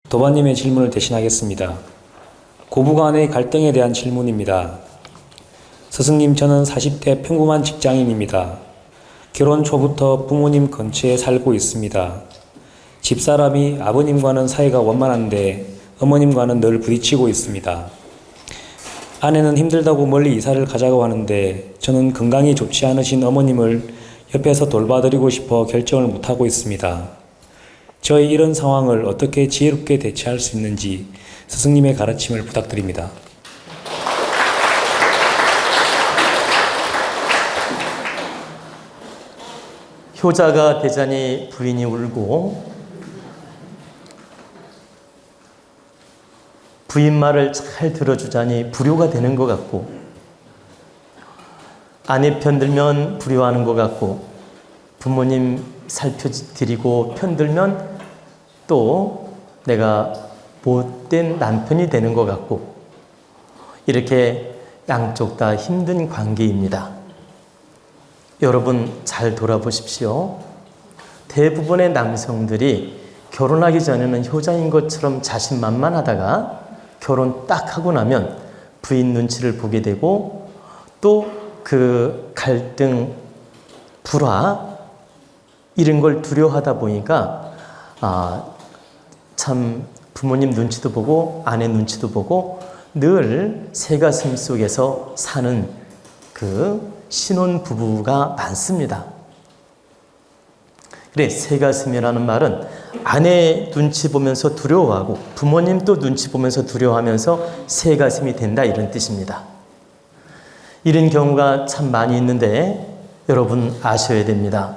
도반님의 질문을 대신하겠습니다. 고부간의 갈등에 대한 질문입니다. 스승님, 저는 40대 평범한 직장인입니다. 결혼 초부터 부모님 근처에 살고 있습니다. 집사람이 아버님과는 사이가 원만한데 어머님과는 늘 부딪히고 있습니다. 아내는 힘들다고 멀리 이사를 가자고 하는데 저는 건강이 좋지 않으신 어머님을 옆에서 돌봐드리고 싶어 결정을 못하고 있습니다. 저의 이런 상황을 어떻게 지혜롭게 대처할 수 있는지 스승님의 가르침을 부탁드립니다. 효자가 되자니 부인이 울고 부인 말을 잘 들어주자니 불효가 되는 것 같고, 아내 편들면 불효하는 것 같고, 부모님 살펴드리고 편들면 또 내가 못된 남편이 되는 것 같고, 이렇게 양쪽 다 힘든 관계입니다. 여러분 잘 돌아보십시오. 대부분의 남성들이 결혼하기 전에는 효자인 것처럼 자신만만하다가 결혼 딱 하고 나면 부인 눈치를 보게 되고, 또 그 갈등, 불화 이런 걸 두려워하다 보니까 참 부모님 눈치도 보고 아내 눈치도 보고 늘 새가슴 속에서 사는 그 신혼 부부가 많습니다. 그래, 새가슴이라는 말은 아내 눈치 보면서 두려워하고 부모님 또 눈치 보면서 두려워하면서 새가슴이 된다, 이런 뜻입니다. 이런 경우가 참 많이 있는데 여러분 아셔야 됩니다.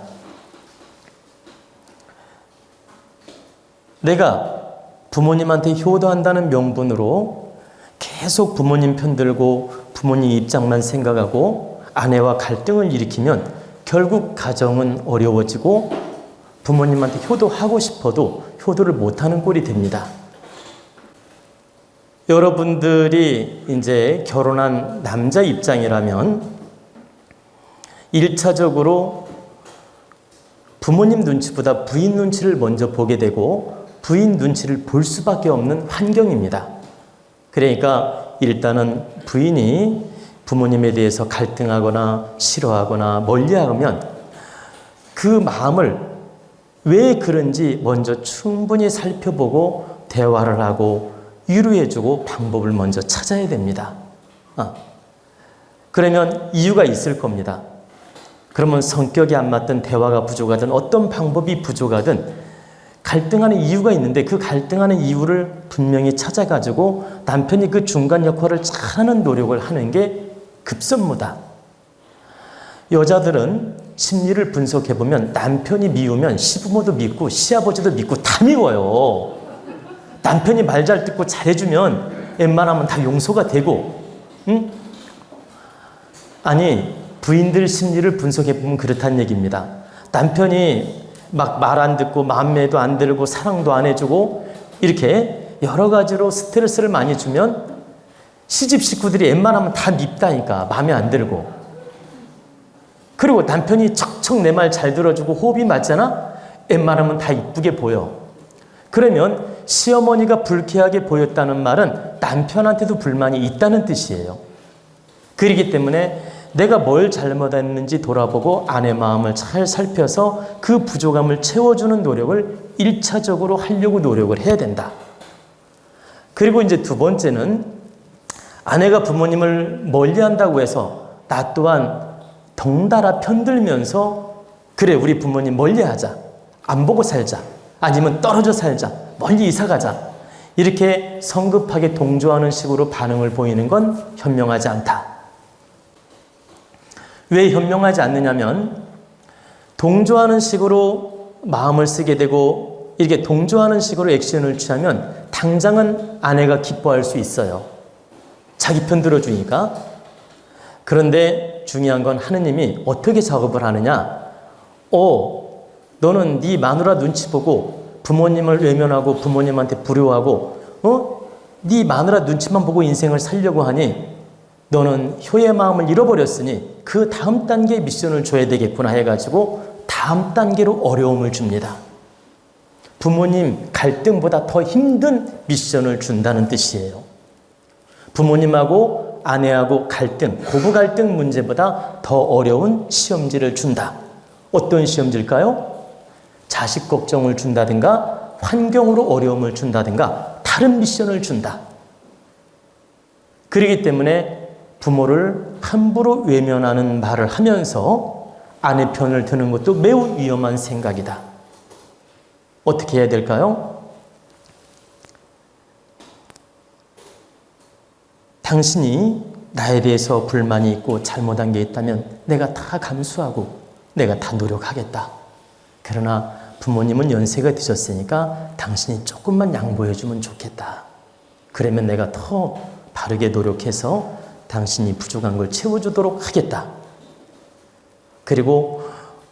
내가 부모님한테 효도한다는 명분으로 계속 부모님 편들고 부모님 입장만 생각하고 아내와 갈등을 일으키면 결국 가정은 어려워지고 부모님한테 효도하고 싶어도 효도를 못하는 꼴이 됩니다. 여러분들이 이제 결혼한 남자 입장이라면 1차적으로 부모님 눈치보다 부인 눈치를 먼저 보게 되고 부인 눈치를 볼 수밖에 없는 환경입니다. 그러니까 일단은 부인이 부모님에 대해서 갈등하거나 싫어하거나 멀리하면 그 마음을 왜 그런지 먼저 충분히 살펴보고 대화를 하고 위로해주고 방법을 먼저 찾아야 됩니다. 그러면 이유가 있을 겁니다. 그러면 성격이 안 맞든 대화가 부족하든 어떤 방법이 부족하든 갈등하는 이유가 있는데 그 갈등하는 이유를 분명히 찾아가지고 남편이 그 중간 역할을 잘하는 노력을 하는 게 급선무다. 여자들은 심리를 분석해보면 남편이 미우면 시부모도 믿고 시아버지도 믿고 다 미워요. 남편이 말 잘 듣고 잘해주면 웬만하면 다 용서가 되고, 응? 아니, 부인들 심리를 분석해보면 그렇다는 얘기입니다. 남편이 막 말 안 듣고 마음에도 안 들고 사랑도 안 해주고 이렇게 여러 가지로 스트레스를 많이 주면 시집 식구들이 웬만하면 다 밉다니까, 마음에 안 들고. 그리고 남편이 척척 내 말 잘 들어주고 호흡이 맞잖아? 웬만하면 다 이쁘게 보여. 그러면 시어머니가 불쾌하게 보였다는 말은 남편한테도 불만이 있다는 뜻이에요. 그렇기 때문에 내가 뭘 잘못했는지 돌아보고 아내 마음을 잘 살펴서 그 부족함을 채워주는 노력을 1차적으로 하려고 노력을 해야 된다. 그리고 이제 두 번째는 아내가 부모님을 멀리한다고 해서 나 또한 덩달아 편들면서 그래, 우리 부모님 멀리하자, 안 보고 살자, 아니면 떨어져 살자, 멀리 이사가자, 이렇게 성급하게 동조하는 식으로 반응을 보이는 건 현명하지 않다. 왜 현명하지 않느냐면 동조하는 식으로 마음을 쓰게 되고 이렇게 동조하는 식으로 액션을 취하면 당장은 아내가 기뻐할 수 있어요. 자기 편 들어주니까. 그런데 중요한 건 하느님이 어떻게 작업을 하느냐. 너는 네 마누라 눈치 보고 부모님을 외면하고 부모님한테 불효하고 네 마누라 눈치만 보고 인생을 살려고 하니 너는 효의 마음을 잃어버렸으니 그 다음 단계의 미션을 줘야 되겠구나 해가지고 다음 단계로 어려움을 줍니다. 부모님 갈등보다 더 힘든 미션을 준다는 뜻이에요. 부모님하고 아내하고 갈등, 고부 갈등 문제보다 더 어려운 시험지를 준다. 어떤 시험지일까요? 자식 걱정을 준다든가 환경으로 어려움을 준다든가 다른 미션을 준다. 그렇기 때문에 부모를 함부로 외면하는 말을 하면서 아내 편을 드는 것도 매우 위험한 생각이다. 어떻게 해야 될까요? 당신이 나에 대해서 불만이 있고 잘못한 게 있다면 내가 다 감수하고 내가 다 노력하겠다. 그러나 부모님은 연세가 드셨으니까 당신이 조금만 양보해 주면 좋겠다. 그러면 내가 더 바르게 노력해서 당신이 부족한 걸 채워주도록 하겠다. 그리고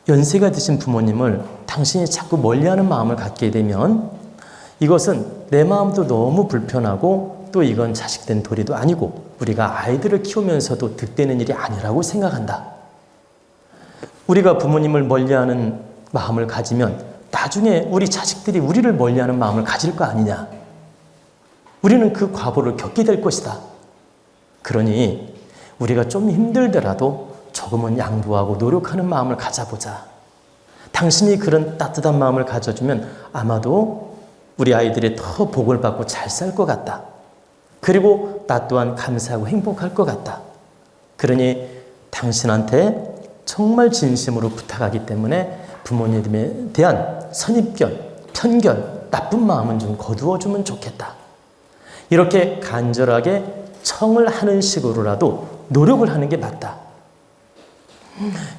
연세가 드신 부모님을 당신이 자꾸 멀리하는 마음을 갖게 되면 이것은 내 마음도 너무 불편하고 또 이건 자식된 도리도 아니고 우리가 아이들을 키우면서도 득되는 일이 아니라고 생각한다. 우리가 부모님을 멀리하는 마음을 가지면 나중에 우리 자식들이 우리를 멀리하는 마음을 가질 거 아니냐. 우리는 그 과보를 겪게 될 것이다. 그러니 우리가 좀 힘들더라도 조금은 양보하고 노력하는 마음을 가져보자. 당신이 그런 따뜻한 마음을 가져주면 아마도 우리 아이들이 더 복을 받고 잘 살 것 같다. 그리고 나 또한 감사하고 행복할 것 같다. 그러니 당신한테 정말 진심으로 부탁하기 때문에 부모님에 대한 선입견, 편견, 나쁜 마음은 좀 거두어주면 좋겠다. 이렇게 간절하게 청을 하는 식으로라도 노력을 하는 게 맞다.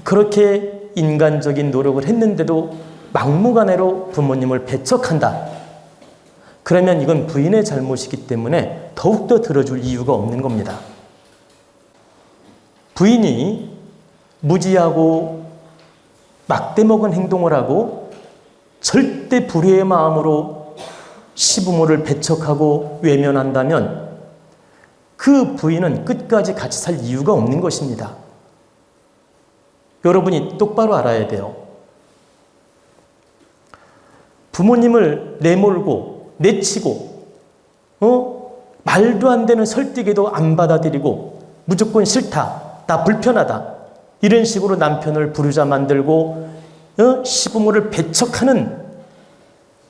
그렇게 인간적인 노력을 했는데도 막무가내로 부모님을 배척한다. 그러면 이건 부인의 잘못이기 때문에 더욱더 들어줄 이유가 없는 겁니다. 부인이 무지하고 막대먹은 행동을 하고 절대 불의의 마음으로 시부모를 배척하고 외면한다면 그 부인은 끝까지 같이 살 이유가 없는 것입니다. 여러분이 똑바로 알아야 돼요. 부모님을 내몰고 내치고 말도 안 되는 설득에도 안 받아들이고 무조건 싫다, 나 불편하다 이런 식으로 남편을 부르자 만들고 시부모를 배척하는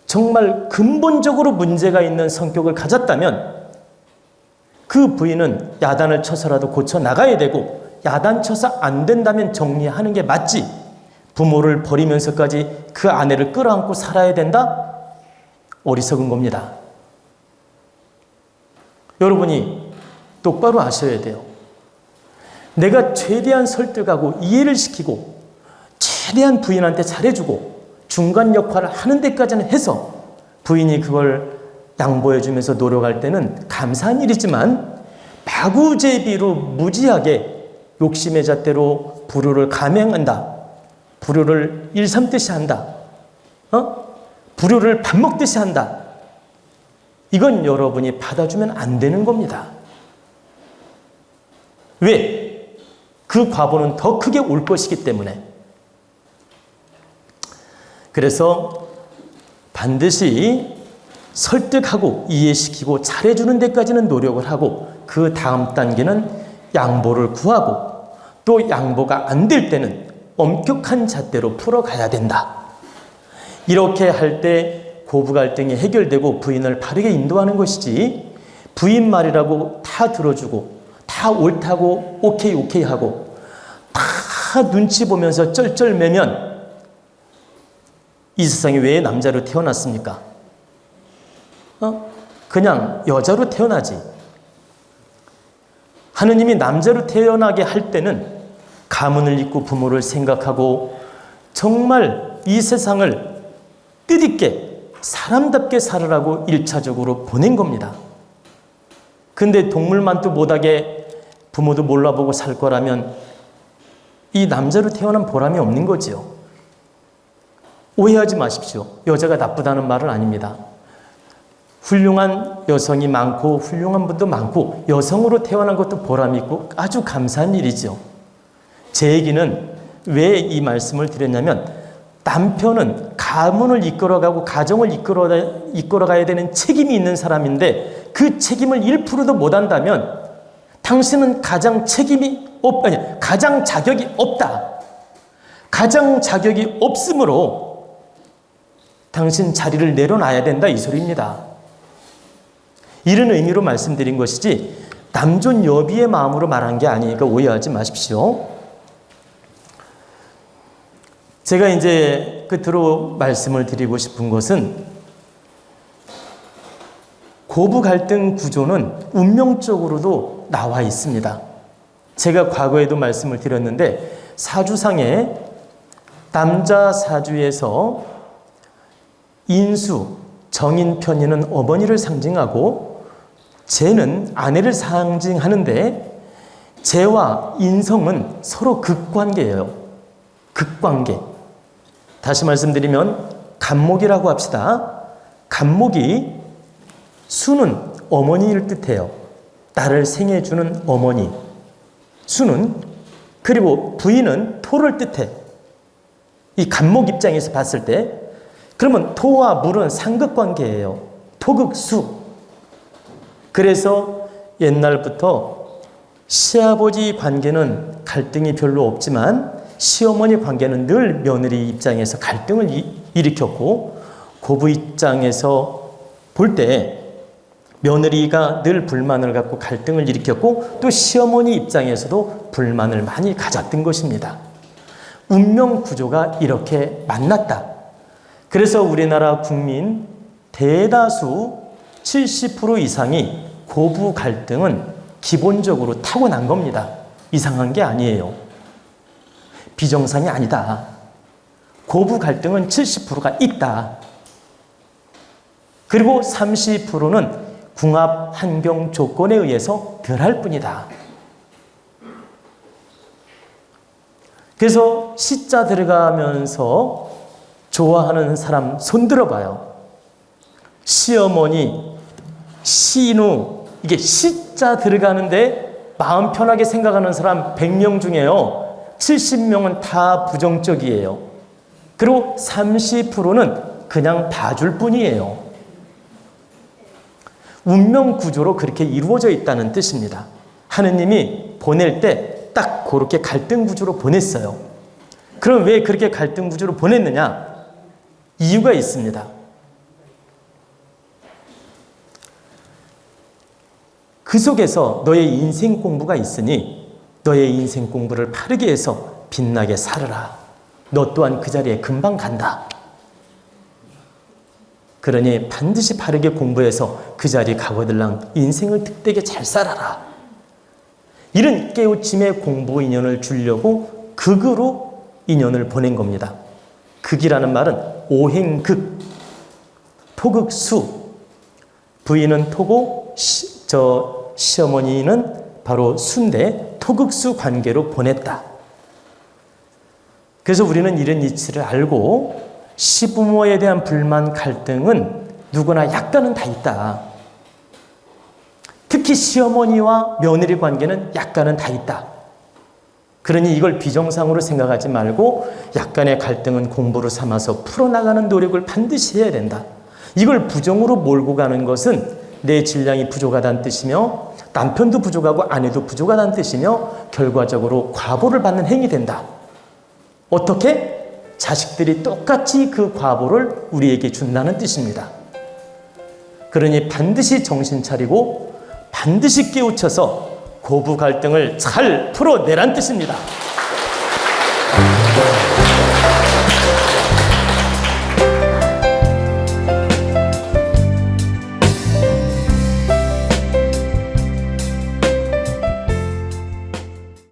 정말 근본적으로 문제가 있는 성격을 가졌다면 그 부인은 야단을 쳐서라도 고쳐 나가야 되고 야단 쳐서 안 된다면 정리하는 게 맞지. 부모를 버리면서까지 그 아내를 끌어안고 살아야 된다? 어리석은 겁니다. 여러분이 똑바로 아셔야 돼요. 내가 최대한 설득하고 이해를 시키고 최대한 부인한테 잘해주고 중간 역할을 하는 데까지는 해서 부인이 그걸 양보해주면서 노력할 때는 감사한 일이지만 마구제비로 무지하게 욕심의 잣대로 불효를 감행한다. 불효를 일삼듯이 한다. 불효를 밥 먹듯이 한다. 이건 여러분이 받아주면 안 되는 겁니다. 왜? 그 과보는 더 크게 올 것이기 때문에. 그래서 반드시 설득하고 이해시키고 잘해주는 데까지는 노력을 하고 그 다음 단계는 양보를 구하고 또 양보가 안 될 때는 엄격한 잣대로 풀어가야 된다. 이렇게 할 때 고부 갈등이 해결되고 부인을 바르게 인도하는 것이지 부인 말이라고 다 들어주고 다 옳다고 오케이 하고 다 눈치 보면서 쩔쩔매면 이 세상에 왜 남자로 태어났습니까? 그냥 여자로 태어나지. 하느님이 남자로 태어나게 할 때는 가문을 잇고 부모를 생각하고 정말 이 세상을 뜻있게 사람답게 살으라고 1차적으로 보낸 겁니다. 근데 동물만도 못하게 부모도 몰라보고 살 거라면 이 남자로 태어난 보람이 없는 거지요. 오해하지 마십시오. 여자가 나쁘다는 말은 아닙니다. 훌륭한 여성이 많고 훌륭한 분도 많고 여성으로 태어난 것도 보람이 있고 아주 감사한 일이죠. 제 얘기는 왜 이 말씀을 드렸냐면 남편은 가문을 이끌어가고 가정을 이끌어가야 되는 책임이 있는 사람인데 그 책임을 1%도 못한다면 당신은 가장 자격이 없다. 가장 자격이 없으므로 당신 자리를 내려놔야 된다, 이 소리입니다. 이런 의미로 말씀드린 것이지 남존 여비의 마음으로 말한 게 아니니까 오해하지 마십시오. 제가 이제 끝으로 말씀을 드리고 싶은 것은 고부 갈등 구조는 운명적으로도 나와 있습니다. 제가 과거에도 말씀을 드렸는데 사주상에 남자 사주에서 인수, 정인, 편인은 어머니를 상징하고 재는 아내를 상징하는데 재와 인성은 서로 극관계예요. 극관계. 다시 말씀드리면 간목이라고 합시다. 간목이 수는 어머니를 뜻해요. 나를 생해주는 어머니. 수는 그리고 부인은 토를 뜻해. 이 간목 입장에서 봤을 때 그러면 토와 물은 상극관계예요. 토극수. 그래서 옛날부터 시아버지 관계는 갈등이 별로 없지만 시어머니 관계는 늘 며느리 입장에서 갈등을 일으켰고 고부 입장에서 볼 때 며느리가 늘 불만을 갖고 갈등을 일으켰고 또 시어머니 입장에서도 불만을 많이 가졌던 것입니다. 운명 구조가 이렇게 만났다. 그래서 우리나라 국민 대다수 70% 이상이 고부 갈등은 기본적으로 타고난 겁니다. 이상한 게 아니에요. 비정상이 아니다. 고부 갈등은 70%가 있다. 그리고 30%는 궁합 환경 조건에 의해서 덜할 뿐이다. 그래서 시자 들어가면서 좋아하는 사람 손들어 봐요. 시어머니, 시누, 이게 시자 들어가는데 마음 편하게 생각하는 사람 100명 중에요. 70명은 다 부정적이에요. 그리고 30%는 그냥 봐줄 뿐이에요. 운명 구조로 그렇게 이루어져 있다는 뜻입니다. 하느님이 보낼 때 딱 그렇게 갈등 구조로 보냈어요. 그럼 왜 그렇게 갈등 구조로 보냈느냐? 이유가 있습니다. 그 속에서 너의 인생 공부가 있으니 너의 인생 공부를 바르게 해서 빛나게 살아라. 너 또한 그 자리에 금방 간다. 그러니 반드시 바르게 공부해서 그 자리에 가거들랑 인생을 득되게 잘 살아라. 이런 깨우침의 공부 인연을 주려고 극으로 인연을 보낸 겁니다. 극이라는 말은 오행극, 토극수. 부인은 토고 시어머니는 바로 수인데 토극수 관계로 보냈다. 그래서 우리는 이런 이치를 알고 시부모에 대한 불만, 갈등은 누구나 약간은 다 있다. 특히 시어머니와 며느리 관계는 약간은 다 있다. 그러니 이걸 비정상으로 생각하지 말고 약간의 갈등은 공부로 삼아서 풀어나가는 노력을 반드시 해야 된다. 이걸 부정으로 몰고 가는 것은 내 질량이 부족하다는 뜻이며 남편도 부족하고 아내도 부족하다는 뜻이며 결과적으로 과보를 받는 행위 된다. 어떻게? 자식들이 똑같이 그 과보를 우리에게 준다는 뜻입니다. 그러니 반드시 정신 차리고 반드시 깨우쳐서 고부 갈등을 잘 풀어내란 뜻입니다.